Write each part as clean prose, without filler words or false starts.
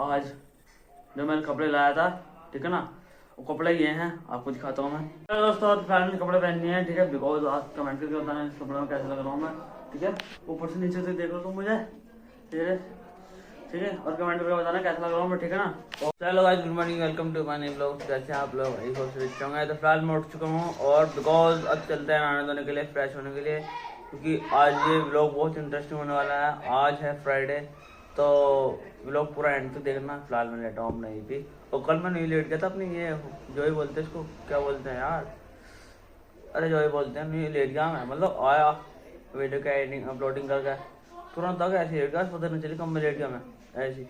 आज जो मैंने कपड़े लाया था, ठीक है ना, वो कपड़े ये हैं, आपको दिखाता हूँ मैं। तो दोस्तों फैमिली कपड़े पहननी है, ठीक है, बिकॉज आप कमेंट करके बताना इस कपड़े में कैसे लग रहा हूँ मैं, ठीक है। ऊपर से नीचे से देख लो तुम मुझे, ठीक है, और कमेंट करके बताना कैसा लग रहा हूँ मैं, ठीक है ना। चलो guys, good morning, welcome to my new blog. कैसे आप लोग? भाई बहुत अच्छे होंगे। तो फिलहाल मैं उठ चुका हूँ और बिकॉज अब चलते हैं नहाने धोने के लिए, फ्रेश होने के लिए, क्योंकि आज ये ब्लॉग बहुत इंटरेस्टिंग होने वाला है। आज है फ्राइडे, तो ब्लॉग पूरा एंड तक देखना। फिलहाल मैं लेटा हूँ नहीं भी, और कल मैं नहीं लेट गया था अपनी, ये जो ही बोलते हैं इसको, क्या बोलते हैं यार, अरे जो ही बोलते हैं, नहीं लेट गया मैं, मतलब आया वीडियो का एडिटिंग अपलोडिंग करके तुरंत आ गया, ऐसे लेट गया, पता नहीं चली कब मैं लेट गया मैं ऐसी।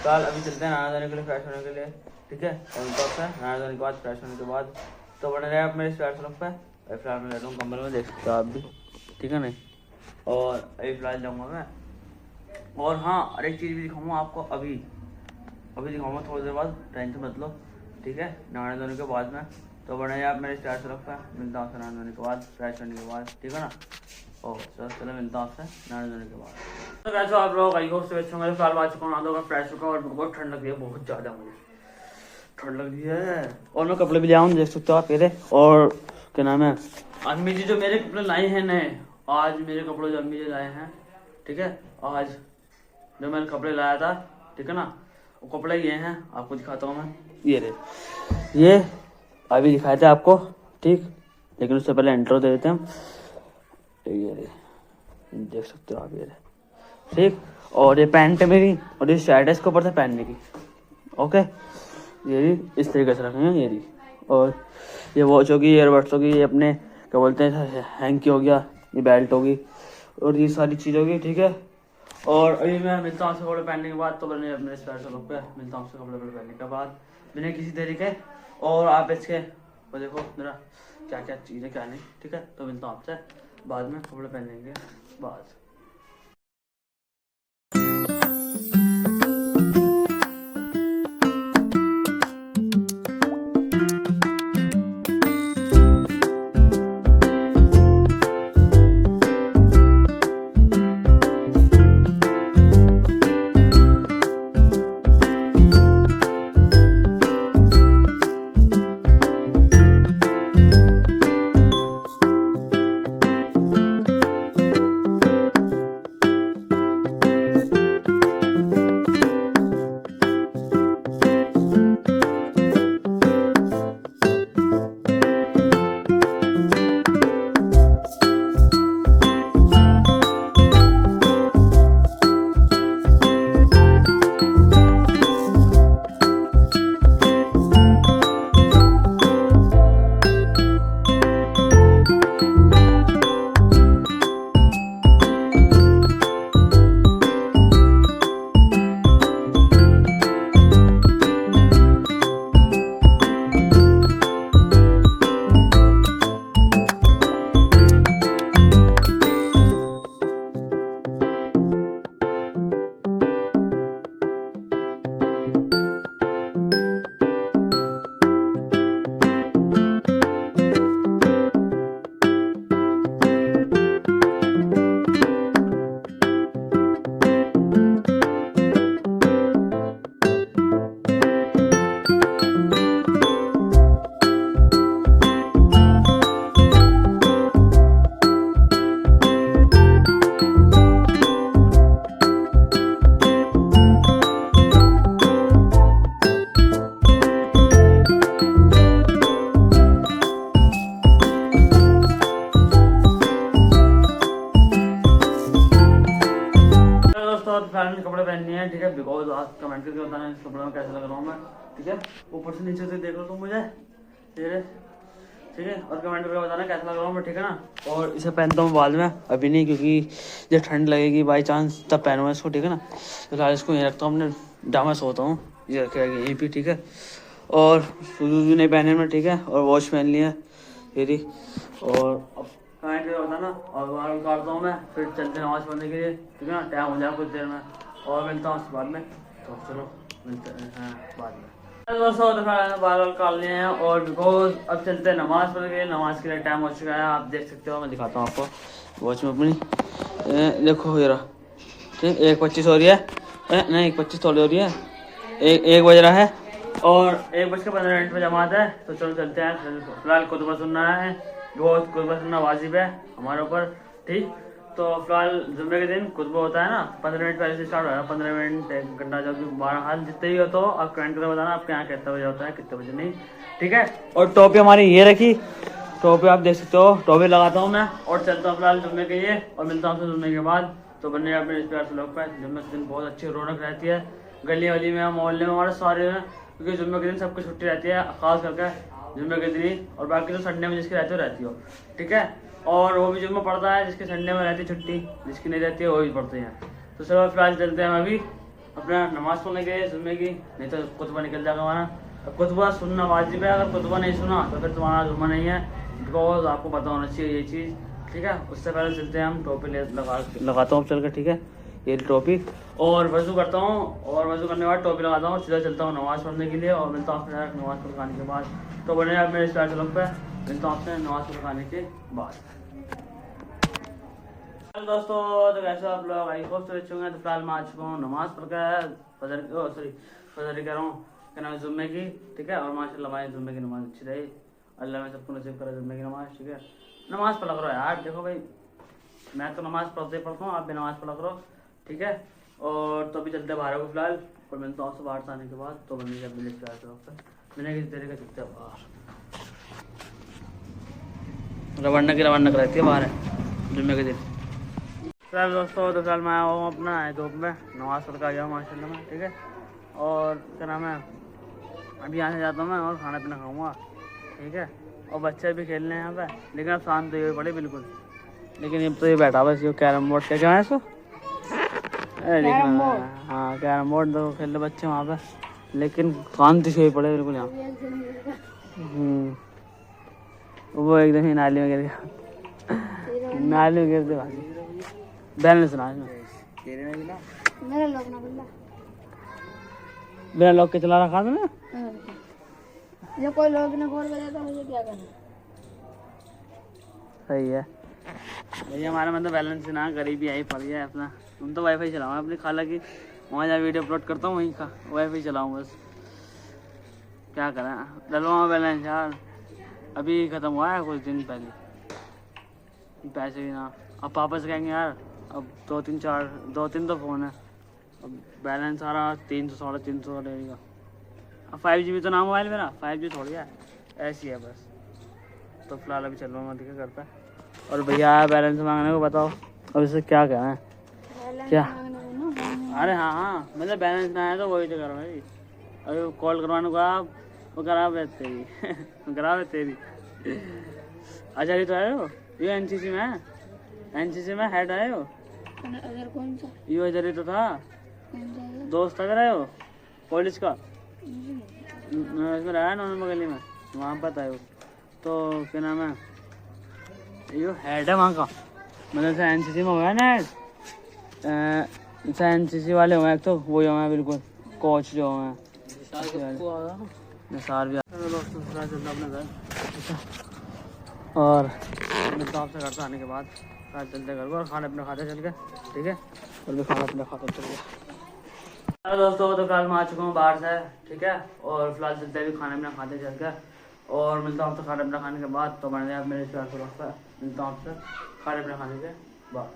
कल अभी चलते हैं नहाने धोने के लिए, फ्रेश होने के लिए, ठीक है। और नहाने धोने के बाद, फ्रेश होने के बाद तो बने रहे आप मेरे स्टार्ट सड़क पर। फिलहाल मैं लेता हूँ कंबल में, देख सकते हो आप भी, ठीक है नहीं। और अभी फिलहाल जाऊँगा मैं, और हाँ और एक चीज़ भी दिखाऊँगा आपको, अभी दिखाऊँगा थोड़ी देर बाद, टेंशन मत लो, ठीक है, नहाने धोने के बाद में। तो बने आप मेरे स्टार्ट सड़क पर, मिलता हूँ आपसे नहाने धोने के बाद, फ्रेश होने के बाद, ठीक है ना। ओह चलो मिलता हूँ आपसे नहाने धोने के बाद। तो कैसे आप लोग? आई होप से अच्छे होंगे। फिलहाल आ चुका हूँ, नहा धोकर फ्रेश होकर, और बहुत ठंड लग रही है, बहुत ज़्यादा मुझे ठंड लग रही है। और मैं कपड़े भी ले आऊँ, देख सकते हो आप पहले। और क्या नाम है, अम्मी जी जो मेरे कपड़े लाए हैं नए, आज मेरे कपड़े जो अम्मी जी लाए हैं, ठीक है, आज जो मैंने कपड़े लाया था, ठीक है ना, वो कपड़े ये हैं, आपको दिखाता हूँ मैं। ये अभी दिखाए थे आपको, ठीक, लेकिन उससे पहले इंट्रो दे देते हैं हम। ये देख सकते हो आप, ये ठीक। और ये पैंट है मेरी, और ये शर्ट है इसके ऊपर से पहनने की, ओके। ये इस तरीके से रखेंगे ये। और ये वॉच होगी, ईयरबड्स होगी, ये अपने क्या बोलते हैं हैंकी हो गया, ये बेल्ट होगी, और ये सारी चीज़ होगी, ठीक है। और अभी मैं मिलता हूँ आपसे कपड़े पहनने के बाद, तो मैंने अपने स्पेशल लोग पे मिलता हूँ आपसे कपड़े पहनने के बाद बिना किसी तरीके। और आप इसके वो देखो मेरा क्या क्या चीज़ है क्या नहीं, ठीक है। तो मिलता हूँ आपसे बाद में कपड़े पहनने के बाद। दोस्तों फैमिली कपड़े पहननी है, ठीक है, बिकॉज आप कमेंट करके बताना इस कपड़े में कैसा लग रहा हूँ मैं, ठीक है। ऊपर से नीचे से देख लो तुम मुझे, ठीक है, और कमेंट करके बताना कैसा लग रहा हूँ मैं, ठीक है ना। और इसे पहनता हूँ बाद में, अभी नहीं, क्योंकि जब ठंड लगेगी बाई चांस तब पहनूँगा इसको, ठीक है ना। फिलहाल इसको यहीं रखता हूँ अपने डामा, सोता हूँ, ये रखेगा यहीं पर, ठीक है। और शूज भी नहीं पहने मैं, ठीक है, और वॉच पहन लिया ये। और कमेंट करके बताना, और बाल काटता हूँ मैं, फिर चलते हैं नमाज़ पढ़ने के लिए, ठीक है ना, टाइम हो जाए कुछ देर में, और मिलता हूँ उसके बाद में। तो चलो मिलते हैं बाद में। दोस्तों तो बाल काट लिए हैं, और बिकॉज अब चलते हैं नमाज़ पढ़ने के लिए, नमाज़ के लिए टाइम हो चुका है, आप देख सकते हो। मैं दिखाता हूँ आपको वॉच में अपनी, देखो ये रहा, ठीक, 1:25 हो रही है, नहीं 1:25 थोड़ी हो रही है, एक बज रहा है और 1:15 जमात है। तो चलो चलते हैं। फिलहाल खुतबा सुनना है, बहुत खुतबा सुनना वाजिब है हमारे ऊपर, ठीक। तो फिलहाल जुम्मे के दिन खुतबा होता है ना, 15 मिनट पहले से स्टार्ट होगा, 15 मिनट 1 घंटा, जब भी 12 हाल जितने ही हो तो आप कमेंट करके बताना आपके यहाँ कितने बजे होता है कितने बजे नहीं, ठीक है। और टोपी हमारी ये रखी, टोपी आप देख सकते हो, टोपी लगाता हूँ मैं और चलता हूँ फिलहाल जुम्मे के लिए और मिलता हूँ आपसे जुम्मे के बाद। तो बनने अपने इस प्यार से लोग पर जुम्मे के दिन बहुत अच्छी रौनक रहती है गली वली में, मोहल्ले में, हमारे सारे में, क्योंकि जुम्मे के दिन सबको छुट्टी रहती है, खास करके जुम्मे के दिन ही। और बाकी तो संडे में जिसकी रहती हो रहती हो, ठीक है। और वो भी जुम्मा पड़ता है जिसके संडे में रहती है छुट्टी, जिसकी नहीं रहती है वो भी पढ़ते हैं। तो चलो फिलहाल चलते हैं हम अभी अपना नमाज़ पढ़ने के जुम्मे की, नहीं तो खुतबा निकल जाएगा हमारा। अब खुतबा सुनना वाजिब है, अगर खुतबा नहीं सुना तो फिर तुम्हारा जुम्मा नहीं है, बिकॉज आपको पता होना चाहिए ये चीज़, ठीक है। उससे पहले चलते हैं हम, टोपी लगाता हूँ चल कर, ठीक है, ये टोपी, और वज़ू करता हूँ और वज़ू करने के बाद टोपी लगाता हूँ, सीधा चलता हूँ नमाज़ पढ़ने के लिए और मिलता हूँ फिर नमाज़ पढ़ने के बाद। तो बने आप मेरे स्टार चलक पे, मिलता हूँ आपसे नमाज़ पढ़ने के बाद। दोस्तों तो कैसे आप लोग, आई होप तो अच्छे होंगे। तो फिलहाल मैं आ चुका हूँ नमाज़ पढ़कर, फजर कह रहा हूँ, क्या नाम है, जुम्मे की, ठीक है। और माशाल्लाह हमारी जुम्मे की नमाज़ अच्छी रही, अल्लाह में सबको नसीब करे जुम्मे की नमाज़, ठीक है। नमाज़ पढ़ा करो यार, देखो भाई मैं तो नमाज़ पढ़ता हूँ, आप भी नमाज़ पढ़ा करो, ठीक है। और तो अभी चलते बाहर को फिलहाल, और मिलता हूँ आपसे बाहर से आने के बाद। तो बनने जब मिले मैंने किसी तरीके से चलते बाहर, रवाना की रहती है बाहर है जुम्मे के दिन। फिलहाल दोस्तों तो फिलहाल मैं आया हूँ अपना धूप में, नमाज़ पढ़ के आ गया हूँ माशाल्लाह में, ठीक है। और क्या नाम है, अभी यहाँ से जाता हूँ मैं और खाना पीना खाऊँगा, ठीक है। और बच्चे भी खेल रहे हैं यहाँ पे, लेकिन अब शांत हुए पड़े बिल्कुल, लेकिन अब तो ये बैठा बस ये कैरम बोर्ड क्या है इसको, हाँ कैरम बोर्ड तो खेल रहे बच्चे वहाँ पे, लेकिन शांति से पड़े बिल्कुल यहाँ। वो एकदम ही नाली में गिर गया, नाली में गिर गया, बैलेंस ना बिना लॉक के चला रखा था ना, ये कोई लोग ना खोल बजाता मुझे क्या करना। सही है भैया, हमारा मतलब बैलेंस ना गरीबी आई पड़ गया है अपना। तुम तो वाईफाई चलाऊँ अपनी खाला की, वहाँ जहाँ वीडियो अपलोड करता हूँ वहीं का वाईफाई चलाऊँ बस, क्या करें, डलवाऊँ बैलेंस यार। अभी ख़त्म हुआ है कुछ दिन पहले, पैसे भी ना, अब पापा से कहेंगे यार अब 2-3 तो फ़ोन है, अब बैलेंस सारा 300-350 लगेगा। अब 5GB तो ना मोबाइल मेरा, 5G थोड़ी है, ऐसी है बस। तो फिलहाल अभी चल रहा हूँ ठीक है घर पे, और भैया बैलेंस मांगने को बताओ अब इसे क्या कहें, क्या। अरे हाँ मतलब बैलेंस ना है तो वही तो करो भाई, अरे कॉल करवाने को आप वो खराब है तेरी खराब है तेरी। अच्छा ये तो आए हो, ये एनसीसी में है, एनसीसी में हेड आए हो, अगर कौन सा ये इधर ही तो था दोस्त अगर आए हो पुलिस का, इसमें रहा है ना गली में, वहाँ पर आए हो। तो क्या नाम है, ये हेड है वहाँ का, मतलब एनसीसी में हुआ ना हेड, एनसीसी वाले हुए तो वही हुए बिल्कुल, कोच जो हुए निसार भी अपने घर, और मिलता आपसे घर से आने के बाद चलते घर को और खाना अपने खाते चल के, ठीक है। और भी खाना अपने खाते चल के। हेलो दोस्तों तो कल मैं आ चुका हूँ बाहर से, ठीक है। और फिलहाल चलते भी खाना अपना खाते चल के, और मिलता हूँ आपसे खाना अपना खाने के बाद। तो मैंने आप मेरे प्यार को मिलता हूँ आपसे खाना अपना खाने के बाद।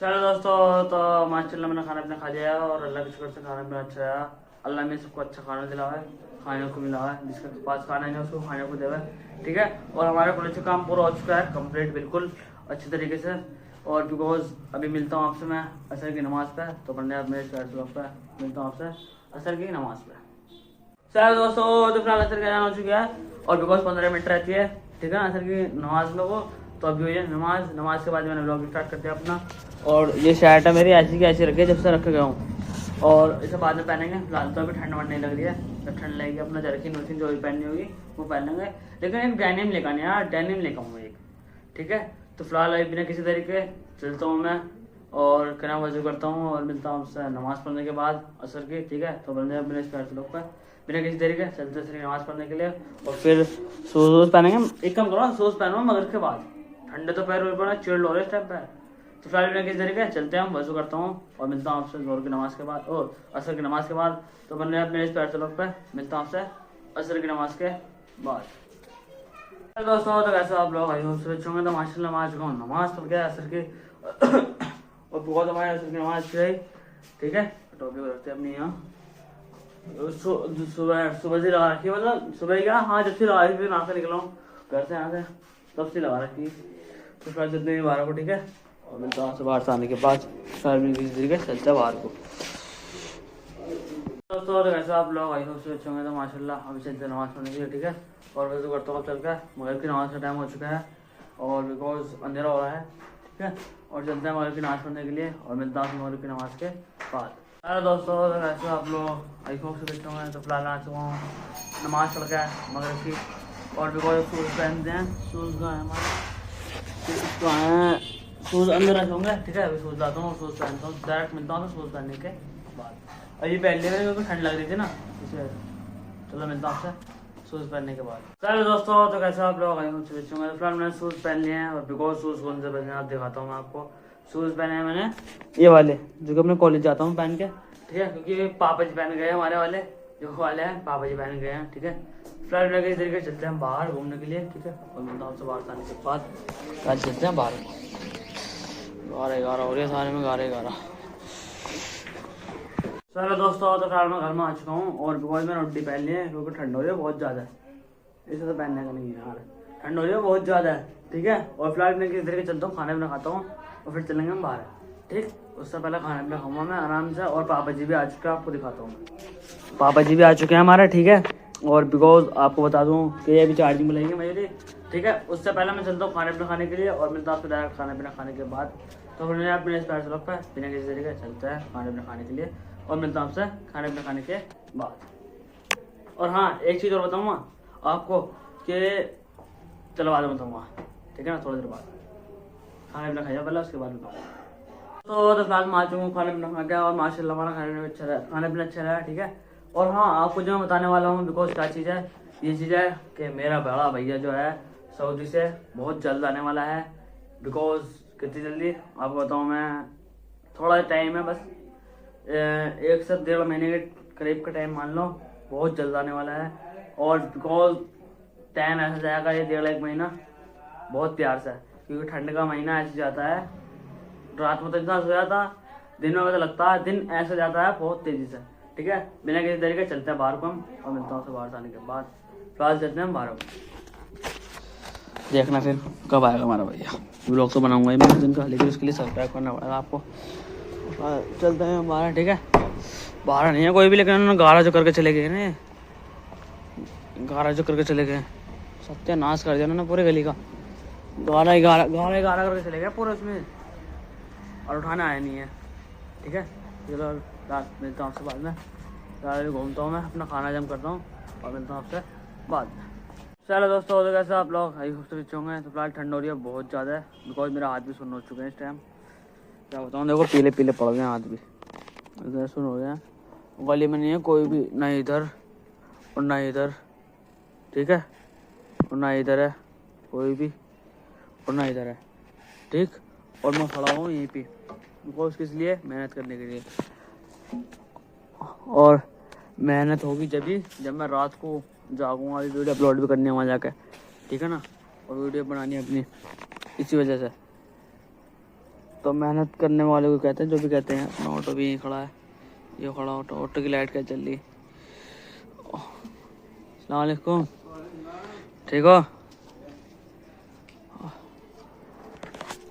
चलो दोस्तों तो माशाल्लाह मैंने खाना अपना खा लिया है और अल्लाह के शुक्र से खाना अपना अच्छा रहा, अल्लाह ने सबको अच्छा खाना दिला है, खाने को मिला है, जिसके पास खाना है उसको खाने को देवा, ठीक है। और हमारा कॉलेज का काम पूरा हो चुका है कंप्लीट बिल्कुल अच्छी तरीके से। और बिकॉज अभी मिलता हूँ आपसे मैं असर की नमाज़ पे, तो पढ़ने आप मेरे प्यार से पे मिलता हूँ आपसे असर की नमाज़ पे। चलो दोस्तों तो फिलहाल असर का जाना हो चुका है, और बिकॉज 15 मिनट रहती है, ठीक है, असर की नमाज़ में वो। तो अभी हुई है नमाज के बाद मैंने ब्लॉग स्टार्ट कर दिया अपना। और ये शर्ट है मेरी ऐसी की ऐसी रखी है जब से रखे गया हूँ, और इसे बाद में पहनेंगे। फिलहाल तो अभी ठंड वंड नहीं लग रही है, जब ठंड लगेगी अपना जर्किन वर्किन जो भी पहननी होगी वो पहनेंगे। लेकिन एक डेनिम लेकर आनी यार, डेनिम लेकर आऊँगा एक, ठीक है। तो फिलहाल अभी बिना किसी तरीके चलता हूँ मैं, और क्या वजू करता हूँ और मिलता हूँ उससे नमाज़ पढ़ने के बाद असर की, ठीक है। तो बंदे अपने स्क्वायर लोग पर बिना किसी तरीके चलते सर नमाज़ पढ़ने के लिए, और फिर शूज़ पहनेंगे। एक काम करो शूज़ पहनो मगर के बाद, ठंडे तो पैर हो पड़ा चिल्ड हो रहे इस टाइम पे, तो फ्लाइट में किस तरीके चलते हैं, हम वजू करता हूँ और मिलता हूँ आपसे जोर की नमाज के बाद और असर की नमाज के बाद। तो मैंने अपने इस पैर तलक पे मिलता हूँ आपसे असर की नमाज के बाद। दोस्तों तो कैसे आप लोग आई हो अच्छे होंगे। तो माशाल्लाह मैं आ चुका हूँ नमाज पढ़ के असर की और बहुत हमारे असर की नमाज की, ठीक है। टोपी को रखते हैं अपनी यहाँ, सुबह से लगा रखी है, मतलब सुबह क्या, हाँ जब से लगा रखी फिर यहाँ से निकला हूँ घर से, यहाँ से तब से लगा रखी। तो फिर जितने भी 12 को, ठीक है। और मिलता हूँ आपसे बाहर से आने के बाद तरीके चलते हैं बाहर को। दोस्तों तो कैसे आप लोग आई होप से अच्छे होंगे। तो माशाल्लाह अभी चलते नमाज पढ़ने के लिए, ठीक है। और वैसे करता हूँ चल कर, मगरिब की नमाज का टाइम हो चुका है और बिकॉज अंधेरा हो रहा है, ठीक है। और चलते हैं मगरिब की नमाज पढ़ने के लिए और मिलता हूँ मगरिब की नमाज के बाद। अरे दोस्तों तो कैसे आप लोग आई होप से अच्छे होंगे। तो फिलहाल आ चुका हूँ नमाज पढ़ के मगरिब की और बिकॉज शूज़ पहनते हैं, शूज़ का है हमारे, शूज़ अंदर रखे होंगे, ठीक है। अभी शूज़ लाता हूँ, शूज़ पहनता हूँ, डायरेक्ट मिलता हूँ तो शूज़ पहनने के बाद। अभी पहन लिया क्योंकि ठंड लग रही थी ना, इसे चलो मिलता हूँ आपसे शूज़ पहनने के बाद। चलो दोस्तों तो कैसे आप लोग आई हूँ अच्छे होंगे। तो फिलहाल मैंने शूज़ पहन लिए हैं और बिकॉज शूज़ कौन से पहने आप दिखाता हूँ मैं आपको। शूज़ पहने हैं मैंने ये वाले जो कि अपने कॉलेज जाता हूँ पहन के, ठीक है। क्योंकि पापा जी पहन गए हमारे वाले, जो वाले हैं पापा जी पहन गए हैं, ठीक है। फिलहाल में इस तरीके चलते हैं बाहर घूमने के लिए, ठीक है। और मिलता हूँ आपसे बाहर आने के बाद। कल चलते हैं बाहर, 11 हो रही है सारे में, 11। चलो दोस्तों तो फिलहाल मैं घर में आ चुका हूँ और बिकॉज मैंने हुड्डी पहन ली है क्योंकि ठंड हो रही है बहुत ज़्यादा है। इसे तो पहनने का नहीं है यार, ठंड हो रही है बहुत ज़्यादा है, ठीक है। और फिलहाल मैं किस तरीके चलता हूँ, खाना पीना खाता हूँ और फिर चलेंगे हम बाहर, ठीक। उससे पहले खाना पीना खाऊंगा मैं आराम से। और पापा जी भी आ चुके हैं, आपको दिखाता हूँ। पापा जी भी आ चुके हैं हमारे, ठीक है। और बिकॉज आपको बता दूँ कि ये भी चार्जिंग में लगेंगे मेरी, ठीक है। उससे पहले मैं चलता हूँ खाना पीना खाने के लिए और मिलता हूँ आपसे डायरेक्ट खाना पीना खाने के बाद। तो फिर अपने इस पैर से लगता है बिना किसी तरीके चलता है खाना पीना खाने के लिए और मिलता हूँ आपसे खाना पीना खाने के बाद। और हाँ एक चीज़ और बताऊँगा आपको कि चलो बाद में बताऊँगा, ठीक है ना, थोड़ी देर बाद खाना पीना खाइए पहले, उसके बाद बताऊँगा। तो फिलहाल मैं आ चुका हूँ खाना पीना खा के और माशाल्लाह हमारा खाना पीना अच्छा रहा, ठीक है। और हाँ आपको जो मैं बताने वाला हूँ बिकॉज क्या चीज़ है, ये चीज़ है कि मेरा बड़ा भैया जो है सऊदी से बहुत जल्द आने वाला है। बिकॉज कितनी जल्दी आपको बताऊँ मैं, थोड़ा टाइम है बस, 1 से 1.5 महीने के करीब का टाइम मान लो, बहुत जल्द आने वाला है। और बिकॉज टाइम ऐसा जाएगा ये 1.5 महीना बहुत प्यार से, क्योंकि ठंड का महीना ऐसे जाता है, रात में तो इतना सो जाता, दिन में तो लगता है दिन ऐसे जाता है बहुत तेज़ी से, ठीक है। बिना किसी तरीके चलते हैं बाहर को हम और मिलता हूँ उससे बाहर आने के बाद। फिलहाल चलते हैं हम बाहर को, देखना फिर कब आएगा हमारा भैया। व्लॉग तो बनाऊंगा ही मैं उस दिन का, लेकिन उसके लिए सब्सक्राइब करना पड़ेगा आपको। चलते हैं हम बाहर, ठीक है। बाहर नहीं है कोई भी, लेकिन उन्होंने गारा जो करके चले गए ना, गारा जो करके चले गए, सत्यानाश कर दिया उन्होंने पूरे गली का। गारा करके चले गए पूरे उसमें और उठाने आया नहीं है, ठीक है। चलो रात मिलता हूँ आपसे बाद में, रात घूमता हूँ मैं, अपना खाना जम करता हूँ और मिलता हूँ आपसे बाद में। चलो दोस्तों तो कैसे आप लोग आई खूबसूरत होंगे। तो फिलहाल ठंड हो रही है बहुत ज़्यादा है, बिकॉज मेरा हाथ भी सुन हो चुके हैं इस टाइम, क्या बताऊँ, देखो पीले पीले पड़ गए हाथ भी, इधर सुन हो गया। गली में नहीं है कोई भी, ना इधर और ना इधर, ठीक है। और ना इधर है कोई भी और ना इधर है, ठीक। और मैं खड़ा हूँ यहीं पे बिकॉज किस लिए, मेहनत करने के लिए। और मेहनत होगी जब मैं रात को जागूंगा, वीडियो अपलोड भी करनी है वहाँ जाकर, ठीक है ना। और वीडियो बनानी है अपनी, इसी वजह से तो मेहनत करने वाले को कहते हैं, जो भी कहते हैं। अपना ऑटो भी यहीं खड़ा है, ये खड़ा ऑटो की लाइट क्या चल रही। अस्सलाम वालेकुम, ठीक हो।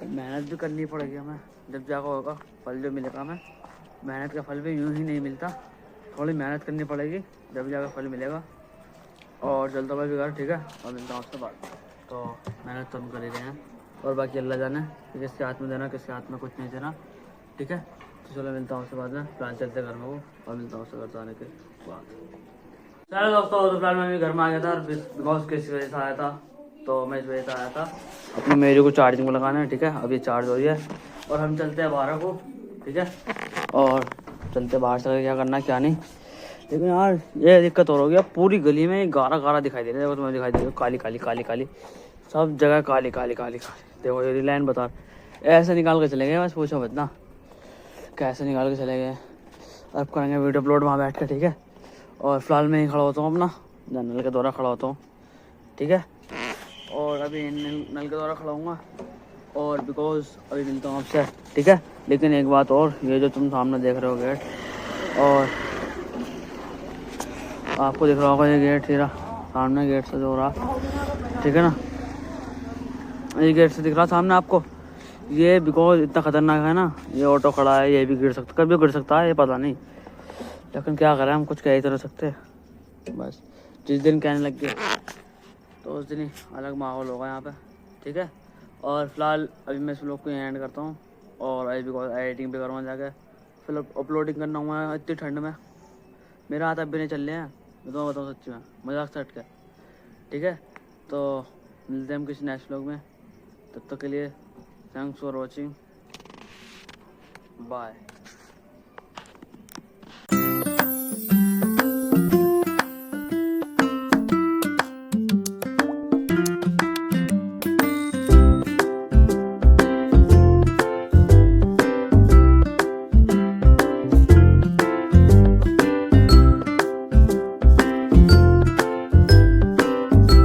मेहनत भी करनी पड़ेगी हमें, जब जाकर होगा फल जो मिलेगा हमें। मेहनत का फल भी यूँ ही नहीं मिलता, थोड़ी मेहनत करनी पड़ेगी जब जाकर फल मिलेगा। और चलता हुआ भी घर, ठीक है। और मिलता हूँ उसके बाद। तो मेहनत तो हम कर ही रहे हैं और बाकी अल्लाह जाने कि किसके हाथ में देना, किसके हाथ में कुछ नहीं देना, ठीक है। तो चलो मिलता हूँ उसके बाद में, प्लान चलते घर में वो और मिलता हूँ उससे घर आने के बाद। चलो दोस्तों तो फिलहाल मैं भी घर में आ गया था बिकॉज किस वजह से आया था, तो मैं इस वजह से आया था अपने मेरे को चार्जिंग में लगाना है, ठीक है। अभी चार्ज हो रही है और हम चलते हैं बाहर को, ठीक है। और चलते बाहर से क्या करना क्या नहीं, लेकिन यार ये दिक्कत हो रही है, पूरी गली में गारा दिखाई दे रहा है। देखो तुम्हें दिखाई दे रही है, काली काली काली काली सब जगह, काली काली काली काली। देखो ये लाइन बता, ऐसे निकाल के चले गए, बस पूछो मत ना कैसे निकाल के चले गए। अब करेंगे वीडियो अपलोड वहाँ बैठ कर, ठीक है। और फिलहाल मैं ही खड़ा होता हूँ अपना नल के द्वारा खड़ा होता हूँ, ठीक है। और अभी नल के द्वारा खड़ा हूँगा और बिकॉज अभी मिलता हूँ आपसे, ठीक है। लेकिन एक बात और, ये जो तुम सामने देख रहे हो गेट, और आपको दिख रहा होगा ये गेट, तेरा सामने गेट से जो हो रहा, ठीक है ना, ये गेट से दिख रहा सामने आपको, ये बिकॉज इतना खतरनाक है ना, ये ऑटो खड़ा है, ये भी गिर सकता, कभी गिर सकता है, ये पता नहीं, लेकिन क्या करें, हम कुछ कह ही तो नहीं सकते। बस जिस दिन कहने लग गए तो उस दिन ही अलग माहौल होगा यहाँ पे, ठीक है। और फिलहाल अभी मैं इस व्लॉग को एंड करता हूँ और अभी बिकॉज एडिटिंग भी करूँगा जाके, फिर अपलोडिंग करना हुआ इतनी ठंड में, मेरा हाथ अब भी नहीं चल रहे हैं, मैं तो बताऊँ सच्ची में, मजाक से हट के, ठीक है। तो मिलते हैं हम किसी नेक्स्ट व्लॉग में, तब तक के लिए थैंक्स फॉर वॉचिंग, बाय।